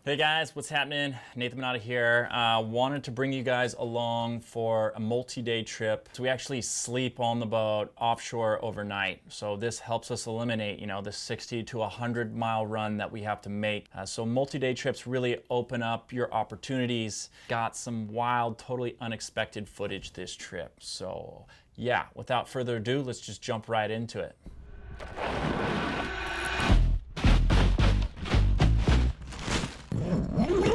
Hey guys, what's happening? Nathan Manata here. Wanted to bring you guys along for a multi-day trip. So we actually sleep on the boat offshore overnight. So this helps us eliminate, the 60 to 100 mile run that we have to make. So multi-day trips really open up your opportunities. Got some wild, totally unexpected footage this trip. So yeah, without further ado, let's just jump right into it.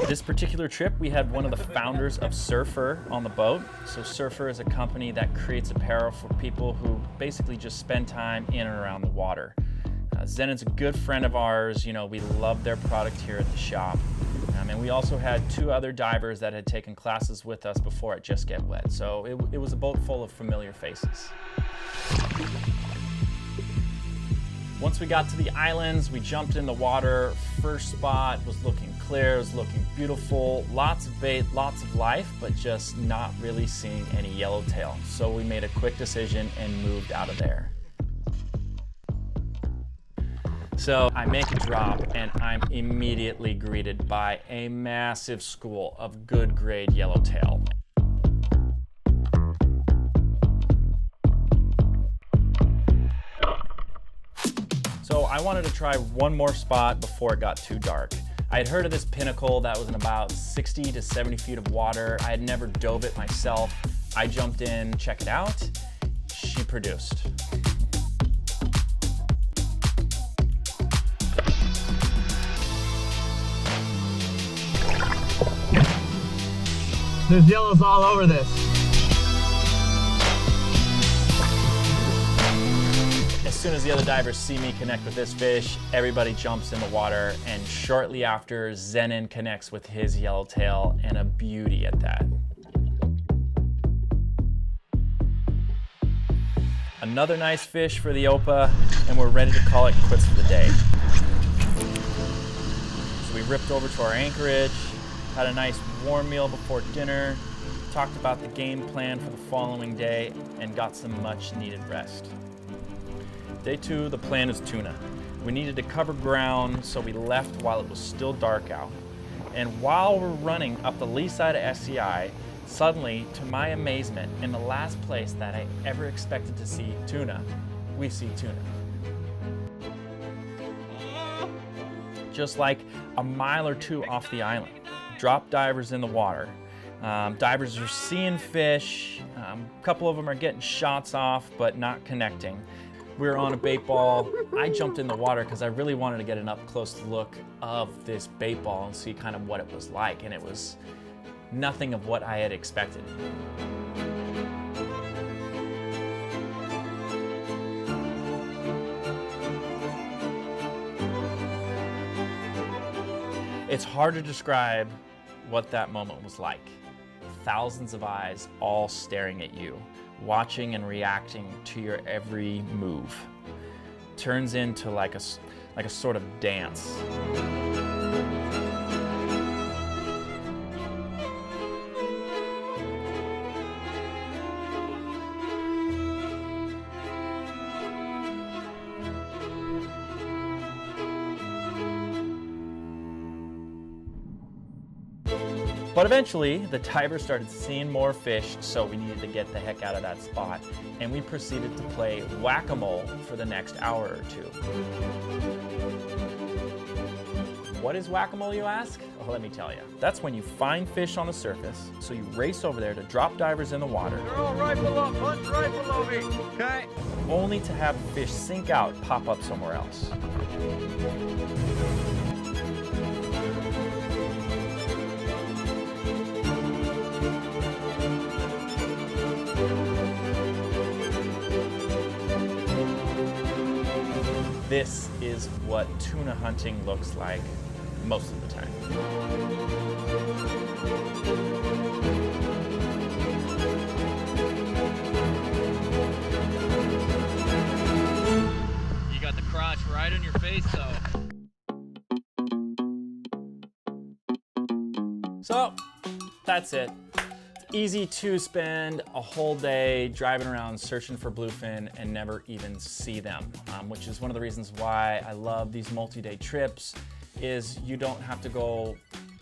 This particular trip, we had one of the founders of Surfer on the boat. So Surfer is a company that creates apparel for people who basically just spend time in and around the water. Zenon's a good friend of ours. We love their product here at the shop. And we also had two other divers that had taken classes with us before at Just Get Wet. So it was a boat full of familiar faces. Once we got to the islands, we jumped in the water. First spot was looking clear, it was looking beautiful. Lots of bait, lots of life, but just not really seeing any yellowtail. So we made a quick decision and moved out of there. So I make a drop and I'm immediately greeted by a massive school of good grade yellowtail. So I wanted to try one more spot before it got too dark. I had heard of this pinnacle that was in about 60 to 70 feet of water. I had never dove it myself. I jumped in, check it out. She produced. There's yellows all over this. As soon as the other divers see me connect with this fish, everybody jumps in the water, and shortly after, Zenon connects with his yellowtail, and a beauty at that. Another nice fish for the Opa, and we're ready to call it quits for the day. So we ripped over to our anchorage, had a nice warm meal before dinner, talked about the game plan for the following day, and got some much needed rest. Day 2, the plan is tuna. We needed to cover ground, so we left while it was still dark out. And while we're running up the lee side of SCI, suddenly, to my amazement, in the last place that I ever expected to see tuna, we see tuna. Just like a mile or two off the island. Drop divers in the water. Divers are seeing fish. A couple of them are getting shots off, but not connecting. We were on a bait ball. I jumped in the water because I really wanted to get an up-close look of this bait ball and see kind of what it was like, and it was nothing of what I had expected. It's hard to describe what that moment was like. Thousands of eyes all staring at you, watching and reacting to your every move. Turns into like a sort of dance. But eventually, the divers started seeing more fish, so we needed to get the heck out of that spot, and we proceeded to play whack-a-mole for the next hour or two. What is whack-a-mole, you ask? Well, let me tell you. That's when you find fish on the surface, so you race over there to drop divers in the water. They're all right below, right below me, okay? Only to have the fish sink out, pop up somewhere else. This is what tuna hunting looks like most of the time. You got the crotch right on your face though. So, that's it. Easy to spend a whole day driving around searching for bluefin and never even see them, which is one of the reasons why I love these multi-day trips. Is you don't have to go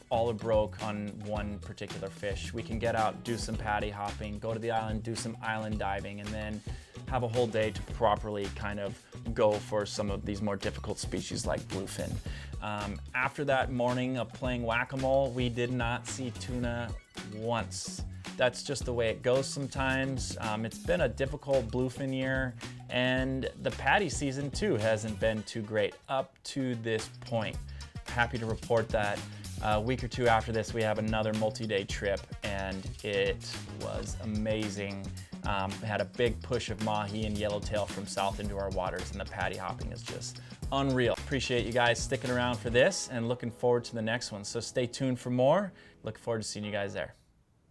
all are broke on one particular fish. We can get out, do some paddy hopping, go to the island, do some island diving, and then have a whole day to properly kind of go for some of these more difficult species like bluefin. After that morning of playing whack-a-mole, we did not see tuna once. That's just the way it goes sometimes. It's been a difficult bluefin year, and the paddy season too hasn't been too great up to this point. Happy to report that a week or two after this, we have another multi-day trip, and it was amazing. Had a big push of mahi and yellowtail from south into our waters, and the paddy hopping is just unreal. Appreciate you guys sticking around for this and looking forward to the next one. So stay tuned for more. Looking forward to seeing you guys there.